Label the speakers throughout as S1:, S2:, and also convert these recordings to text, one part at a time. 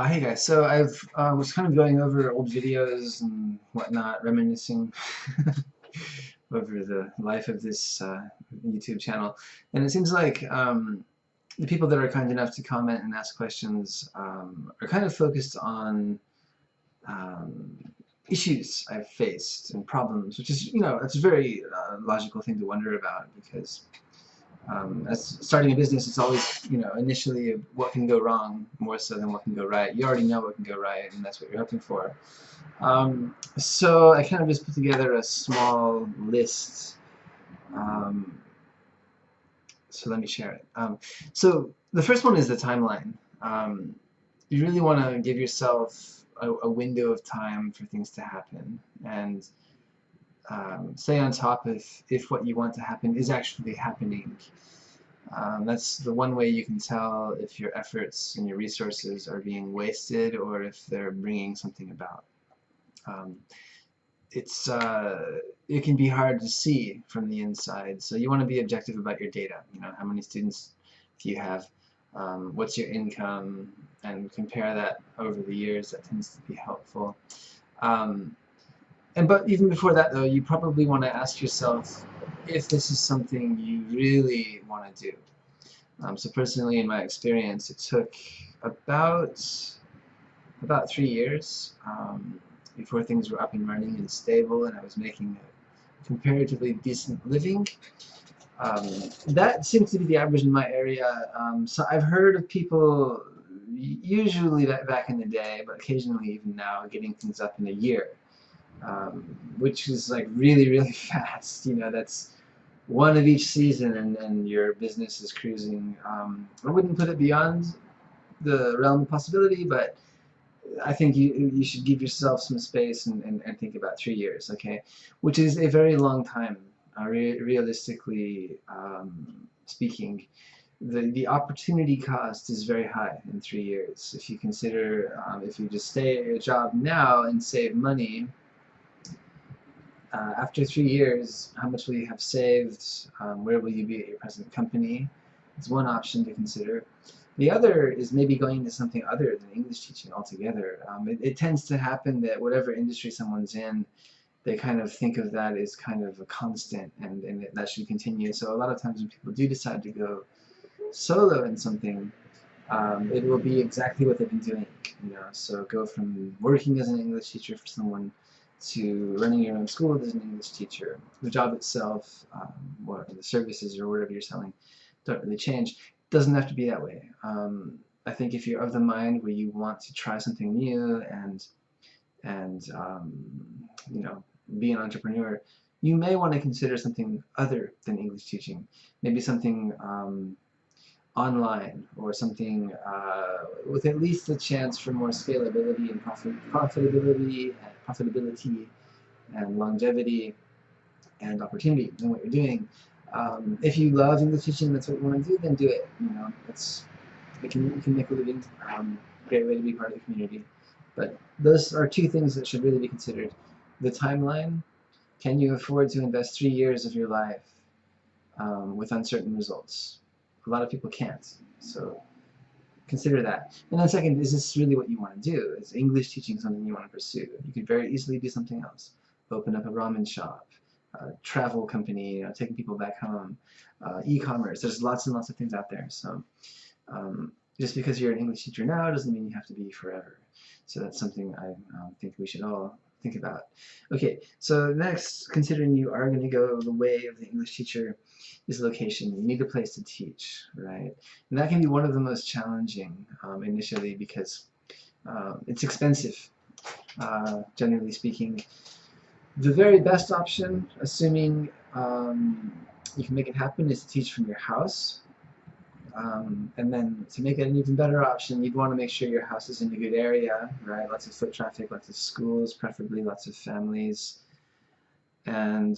S1: Hey guys, so I've was kind of going over old videos and whatnot, reminiscing over the life of this YouTube channel, and it seems like the people that are kind enough to comment and ask questions are kind of focused on um, issues I've faced and problems, which is, it's a very logical thing to wonder about because as starting a business, it's always, initially what can go wrong more so than what can go right. You already know what can go right, and that's what you're hoping for. So I kind of just put together a small list. Um, so let me share it. So the first one is the timeline. Um, you really want to give yourself a window of time for things to happen, and stay on top if what you want to happen is actually happening. That's the one way you can tell if your efforts and your resources are being wasted or if they're bringing something about. Um, it's it can be hard to see from the inside, so you want to be objective about your data. How many students do you have? What's your income? And compare that over the years. That tends to be helpful. Um, but even before that, though, you probably want to ask yourself if this is something you really want to do. So personally, in my experience, it took about 3 years before things were up and running and stable, and I was making a comparatively decent living. That seems to be the average in my area. So I've heard of people, usually back in the day, but occasionally even now, getting things up in a year, which is like really, really fast. That's one of each season, and your business is cruising. I wouldn't put it beyond the realm of possibility, but I think you should give yourself some space and think about 3 years, okay? Which is a very long time, realistically speaking. The opportunity cost is very high in 3 years. If you consider, if you just stay at your job now and save money, after 3 years, how much will you have saved? Where will you be at your present company? It's one option to consider. The other is maybe going into something other than English teaching altogether. It tends to happen that whatever industry someone's in, they kind of think of that as kind of a constant, and that should continue. So a lot of times when people do decide to go solo in something, it will be exactly what they've been doing. So go from working as an English teacher for someone to running your own school as an English teacher. The job itself, or the services or whatever you're selling, don't really change. It doesn't have to be that way. I think if you're of the mind where you want to try something new and be an entrepreneur, you may want to consider something other than English teaching. Maybe something online, or something with at least a chance for more scalability and profitability and longevity and opportunity in what you're doing. If you love English teaching, that's what you want to do, then do it. You can make a living. Great way to be part of the community. But those are two things that should really be considered. The timeline. Can you afford to invest 3 years of your life with uncertain results? A lot of people can't. So consider that. And then second, is this really what you want to do? Is English teaching something you want to pursue? You could very easily do something else. Open up a ramen shop, a travel company, taking people back home, e-commerce. There's lots and lots of things out there. So just because you're an English teacher now doesn't mean you have to be forever. So that's something I think we should all think about. Okay, so next, considering you are going to go the way of the English teacher, is location. You need a place to teach, right? And that can be one of the most challenging initially because it's expensive, generally speaking. The very best option, assuming you can make it happen, is to teach from your house. And then to make it an even better option, you'd want to make sure your house is in a good area, right? Lots of foot traffic, lots of schools, preferably lots of families. And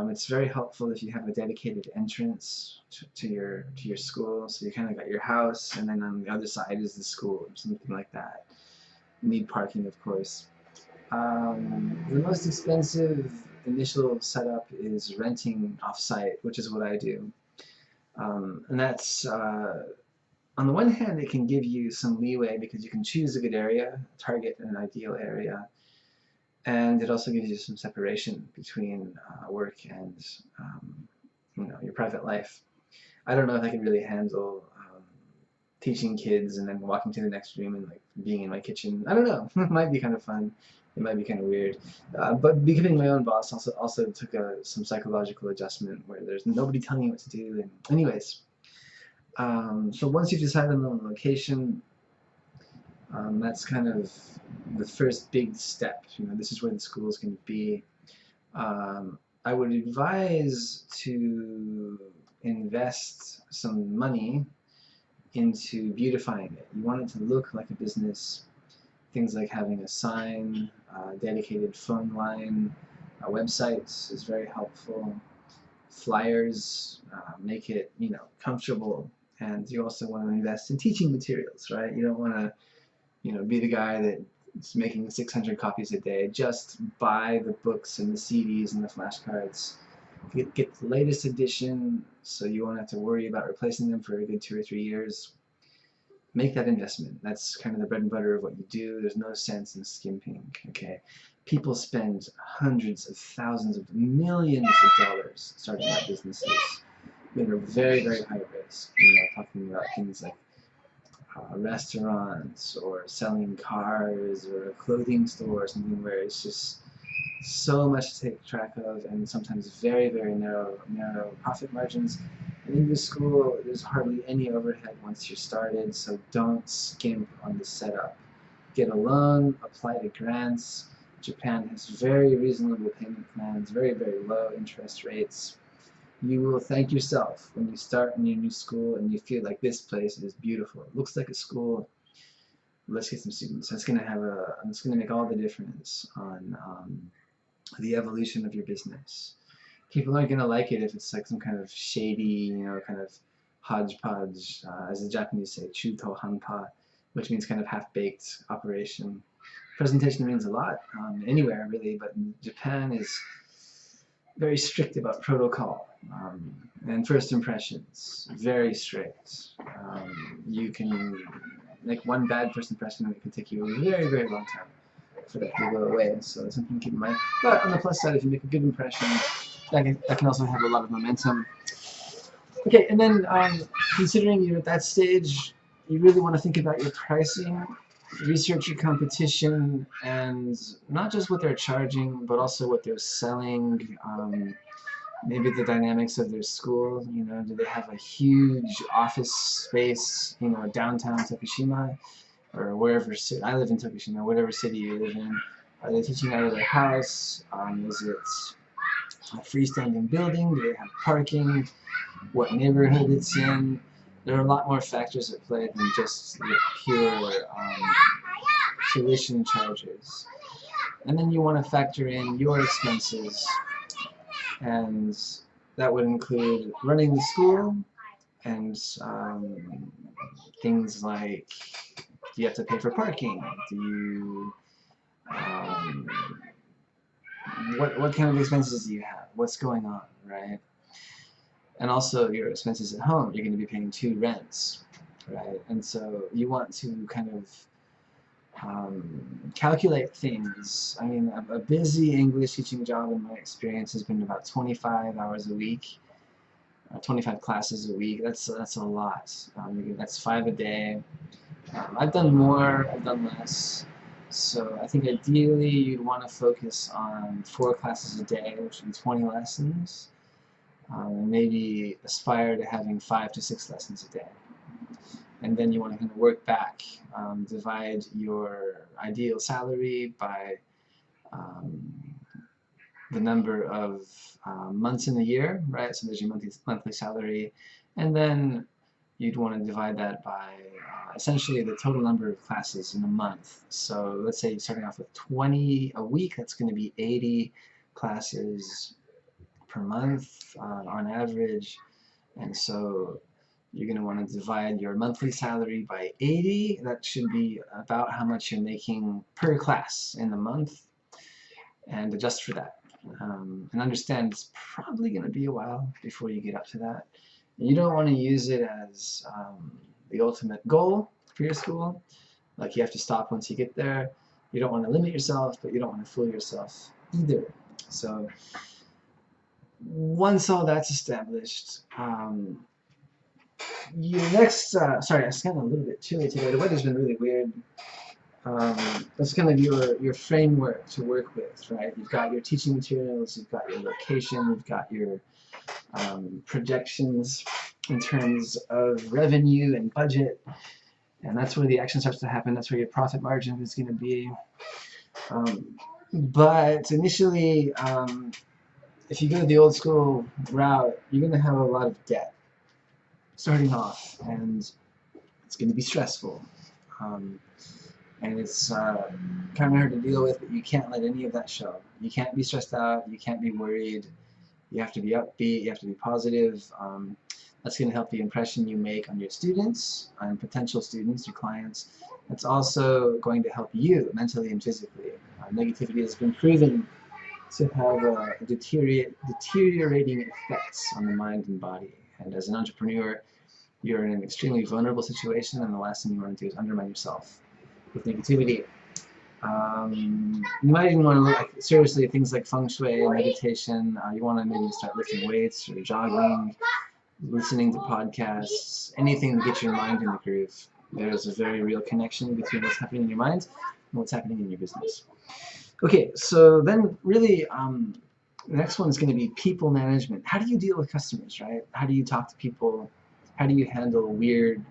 S1: it's very helpful if you have a dedicated entrance to your school. So you kind of got your house, and then on the other side is the school, or something like that. You need parking, of course. The most expensive initial setup is renting off-site, which is what I do. And that's on the one hand, it can give you some leeway because you can choose a good area, target an ideal area, and it also gives you some separation between work and your private life. I don't know if I can really handle teaching kids and then walking to the next room and like being in my kitchen. I don't know. It might be kind of fun. It might be kind of weird. But becoming my own boss also took some psychological adjustment where there's nobody telling you what to do. And anyways, so once you've decided on the location, that's kind of the first big step. This is where the school is going to be. I would advise to invest some money into beautifying it. You want it to look like a business. Things like having a sign, a dedicated phone line, a website is very helpful. Flyers, make it comfortable, and you also want to invest in teaching materials, right? You don't want to be the guy that's making 600 copies a day. Just buy the books and the CDs and the flashcards. Get the latest edition so you won't have to worry about replacing them for a good 2 or 3 years. Make that investment. That's kind of the bread and butter of what you do. There's no sense in skimping, okay? People spend hundreds of thousands of millions of dollars starting out businesses that are very, very high risk. Talking about things like restaurants or selling cars or a clothing store or something where it's just so much to take track of and sometimes very, very narrow profit margins. And in this school, there's hardly any overhead once you're started, so don't skimp on the setup. Get a loan, apply to grants. Japan has very reasonable payment plans, very, very low interest rates. You will thank yourself when you start in your new school and you feel like this place is beautiful. It looks like a school. Let's get some students. It's going to make all the difference on the evolution of your business. People aren't going to like it if it's like some kind of shady, kind of hodgepodge, as the Japanese say, chuto hanpa, which means kind of half-baked operation. Presentation means a lot, anywhere really, but Japan is very strict about protocol and first impressions. Very strict. You can make one bad first impression and it can take you a very, very long time for that to go away. So it's something to keep in mind. But on the plus side, if you make a good impression, that can also have a lot of momentum. Okay, and then considering you're at that stage, you really want to think about your pricing, research your competition, and not just what they're charging, but also what they're selling. Maybe the dynamics of their school. Do they have a huge office space, downtown Tokushima, or wherever I live in Tokushima, whatever city you live in? Are they teaching out of their house? Is it a freestanding building? Do they have parking? What neighborhood it's in? There are a lot more factors at play than just the pure tuition charges. And then you want to factor in your expenses, and that would include running the school and things like, do you have to pay for parking? Do you what kind of expenses do you have? What's going on, right? And also your expenses at home. You're going to be paying 2 rents, right? And so you want to kind of calculate things. I mean, a busy English teaching job in my experience has been about 25 hours a week, 25 classes a week. That's a lot. That's 5 a day. I've done more, I've done less. So I think ideally you'd want to focus on 4 classes a day, which would be 20 lessons, and maybe aspire to having 5 to 6 lessons a day. And then you want to kind of work back, divide your ideal salary by the number of months in the year, right? So there's your monthly salary, and then you'd want to divide that by essentially the total number of classes in a month. So let's say you're starting off with 20 a week, that's going to be 80 classes per month on average, and so you're going to want to divide your monthly salary by 80. That should be about how much you're making per class in the month, and adjust for that. And understand it's probably going to be a while before you get up to that. You don't want to use it as the ultimate goal for your school. Like, you have to stop once you get there. You don't want to limit yourself, but you don't want to fool yourself either. So once all that's established, your next, sorry, it's kind of a little bit chilly today. The weather's been really weird. That's kind of your framework to work with, right? You've got your teaching materials, you've got your location, you've got your projections in terms of revenue and budget, and that's where the action starts to happen. That's where your profit margin is going to be. But initially, if you go the old school route, you're going to have a lot of debt starting off, and it's going to be stressful. And it's kind of hard to deal with, but you can't let any of that show. You can't be stressed out, you can't be worried, you have to be upbeat, you have to be positive. That's going to help the impression you make on your students, on potential students, your clients. It's also going to help you mentally and physically. Negativity has been proven to have deteriorating effects on the mind and body. And as an entrepreneur, you're in an extremely vulnerable situation, and the last thing you want to do is undermine yourself with negativity. You might even want to look at, seriously, things like feng shui, meditation. You want to maybe start lifting weights or jogging, listening to podcasts, anything to get your mind in the groove. There's a very real connection between what's happening in your mind and what's happening in your business. Okay, so then really, the next one is going to be people management. How do you deal with customers, right? How do you talk to people? How do you handle weird,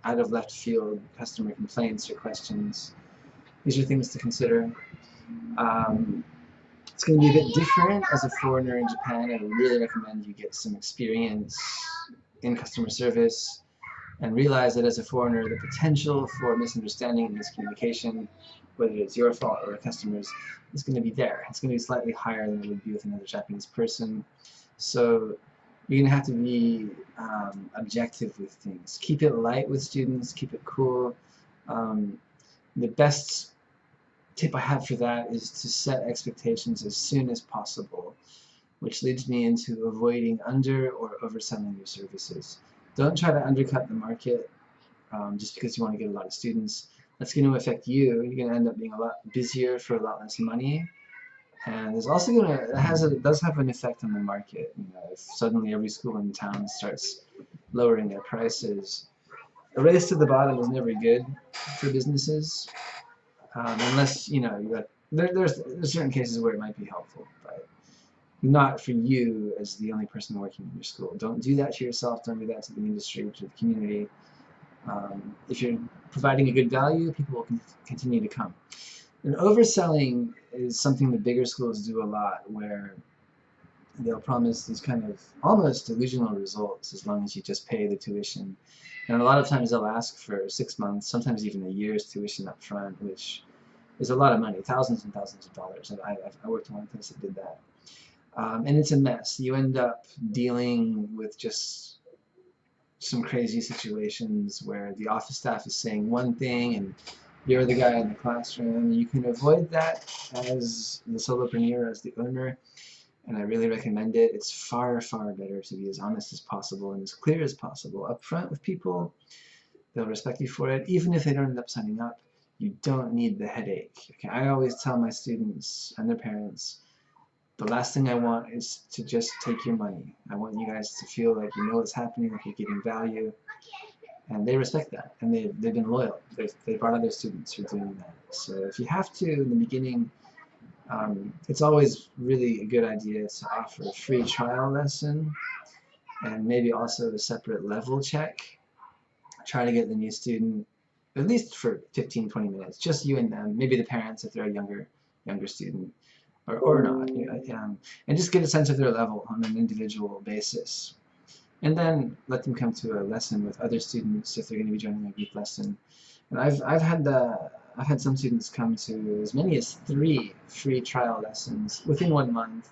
S1: out of left field customer complaints or questions? These are things to consider. It's going to be a bit different as a foreigner in Japan. I really recommend you get some experience in customer service and realize that as a foreigner, the potential for misunderstanding and miscommunication, whether it's your fault or a customer's, is going to be there. It's going to be slightly higher than it would be with another Japanese person. So you're going to have to be objective with things. Keep it light with students, keep it cool. The best tip I have for that is to set expectations as soon as possible, which leads me into avoiding under or overselling your services. Don't try to undercut the market just because you want to get a lot of students. That's going to affect you. You're going to end up being a lot busier for a lot less money. And there's also it does have an effect on the market. If suddenly every school in town starts lowering their prices, a race to the bottom is never good for businesses, unless there's certain cases where it might be helpful, but not for you as the only person working in your school. Don't do that to yourself. Don't do that to the industry, to the community. If you're providing a good value, people will continue to come. And overselling is something that bigger schools do a lot, where they'll promise these kind of almost delusional results as long as you just pay the tuition. And a lot of times they'll ask for 6 months, sometimes even a year's tuition up front, which is a lot of money, thousands and thousands of dollars. And I worked in one place that did that. And it's a mess. You end up dealing with just some crazy situations where the office staff is saying one thing and you're the guy in the classroom. You can avoid that as the solopreneur, as the owner, and I really recommend it. It's far, far better to be as honest as possible and as clear as possible up front with people. They'll respect you for it. Even if they don't end up signing up, you don't need the headache. Okay? I always tell my students and their parents, the last thing I want is to just take your money. I want you guys to feel like you know what's happening, like you're getting value. And they respect that, and they've been loyal. They've brought other students who are doing that. So if you have to, in the beginning, it's always really a good idea to offer a free trial lesson, and maybe also a separate level check. Try to get the new student, at least for 15-20 minutes, just you and them, maybe the parents if they're a younger student, or not, and just get a sense of their level on an individual basis. And then let them come to a lesson with other students if they're going to be joining a group lesson. And I've had some students come to as many as 3 free trial lessons within 1 month,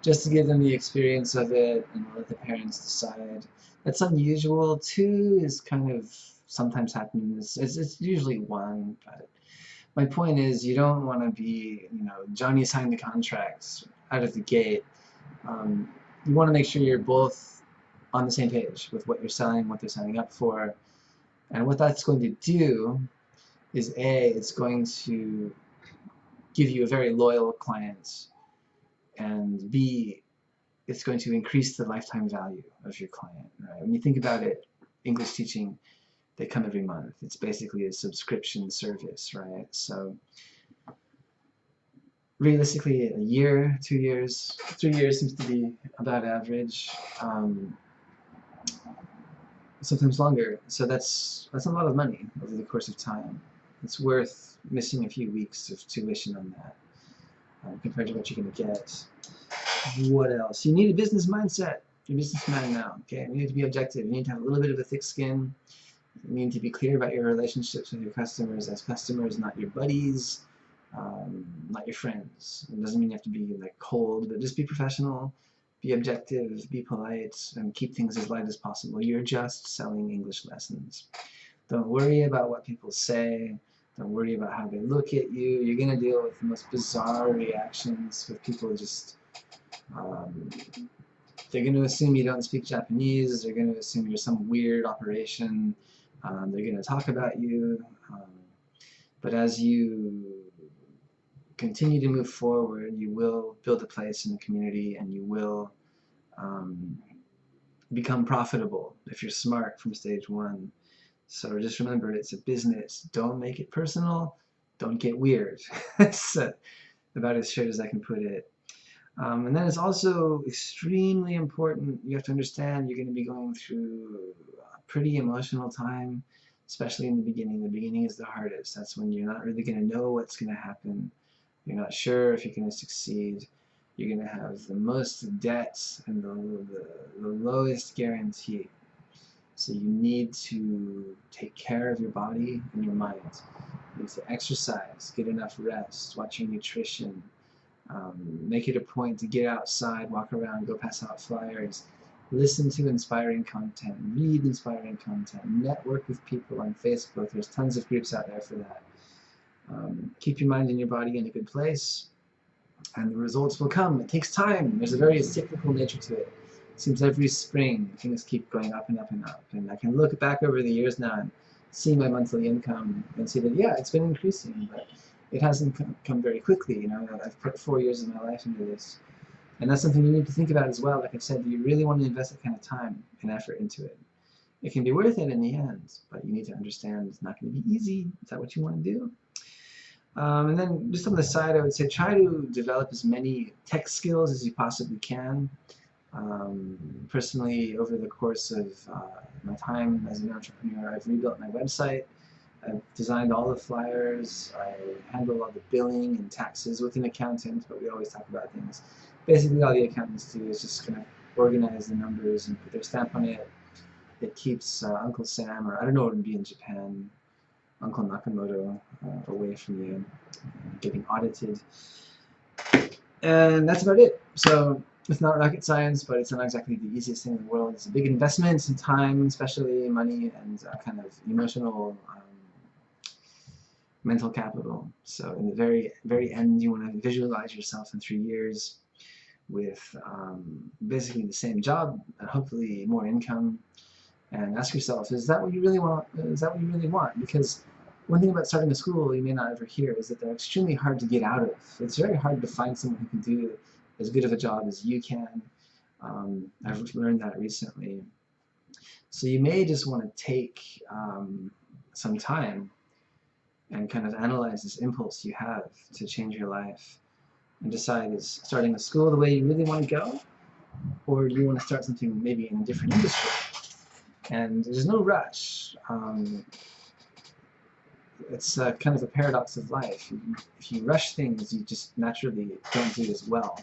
S1: just to give them the experience of it and let the parents decide. That's unusual. 2 is kind of sometimes happens. It's usually 1, but my point is you don't want to be, Johnny signed the contracts out of the gate. You want to make sure you're both on the same page with what you're selling, what they're signing up for. And what that's going to do is A, it's going to give you a very loyal client, and B, it's going to increase the lifetime value of your client. Right? When you think about it, English teaching, they come every month. It's basically a subscription service, right? So realistically, a year, 2 years, 3 years seems to be about average. Sometimes longer. So that's a lot of money over the course of time. It's worth missing a few weeks of tuition on that compared to what you're going to get. What else? You need a business mindset. You're a businessman now. Okay, you need to be objective. You need to have a little bit of a thick skin. You need to be clear about your relationships with your customers as customers, not your buddies, not your friends. It doesn't mean you have to be like cold, but just be professional, be objective, be polite, and keep things as light as possible. You're just selling English lessons. Don't worry about what people say. Don't worry about how they look at you. You're going to deal with the most bizarre reactions with people just they're going to assume you don't speak Japanese. They're going to assume you're some weird operation. They're going to talk about you. But as you continue to move forward, you will build a place in the community, and you will become profitable if you're smart from stage one. So just remember, it's a business. Don't make it personal. Don't get weird. That's about as short as I can put it. And then it's also extremely important, you have to understand you're going to be going through a pretty emotional time, especially in the beginning. The beginning is the hardest. That's when you're not really going to know what's going to happen. You're not sure if you're going to succeed. You're going to have the most debts and the lowest guarantee. So you need to take care of your body and your mind. You need to exercise, get enough rest, watch your nutrition. Make it a point to get outside, walk around, go pass out flyers, listen to inspiring content, read inspiring content, network with people on Facebook. There's tons of groups out there for that. Keep your mind and your body in a good place, and the results will come. It takes time. There's a very cyclical nature to it. It seems every spring things keep going up and up and up. And I can look back over the years now and see my monthly income and see that, yeah, it's been increasing, but it hasn't come very quickly. You know, I've put 4 years of my life into this. And that's something you need to think about as well. Like I said, do you really want to invest that kind of time and effort into it? It can be worth it in the end, but you need to understand it's not going to be easy. Is that what you want to do? And then just on the side, I would say try to develop as many tech skills as you possibly can. Personally, over the course of my time as an entrepreneur, I've rebuilt my website. I've designed all the flyers. I handle all the billing and taxes with an accountant, but we always talk about things. Basically, all the accountants do is just kind of organize the numbers and put their stamp on it. It keeps Uncle Sam, or I don't know what it would be in Japan, Uncle Nakamoto, away from you, getting audited. And that's about it. So it's not rocket science, but it's not exactly the easiest thing in the world. It's a big investment in time, especially money, and kind of emotional mental capital. So in the very end, you want to visualize yourself in 3 years with basically the same job, hopefully more income, and ask yourself, is that what you really want? Is that what you really want? Because one thing about starting a school you may not ever hear is that they're extremely hard to get out of. It's very hard to find someone who can do as good of a job as you can. I've learned that recently. So you may just want to take some time and kind of analyze this impulse you have to change your life and decide, is starting a school the way you really want to go, or do you want to start something maybe in a different industry? And there's no rush. It's kind of a paradox of life. If you rush things, you just naturally don't do as well.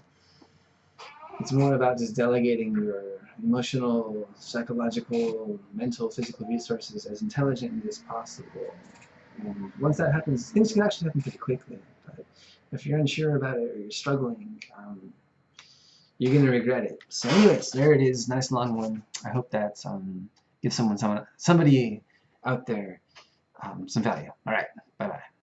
S1: It's more about just delegating your emotional, psychological, mental, physical resources as intelligently as possible. And once that happens, things can actually happen pretty quickly. But if you're unsure about it or you're struggling, you're going to regret it. So anyways, there it is. Nice long one. I hope that gives somebody out there some value. All right. Bye-bye.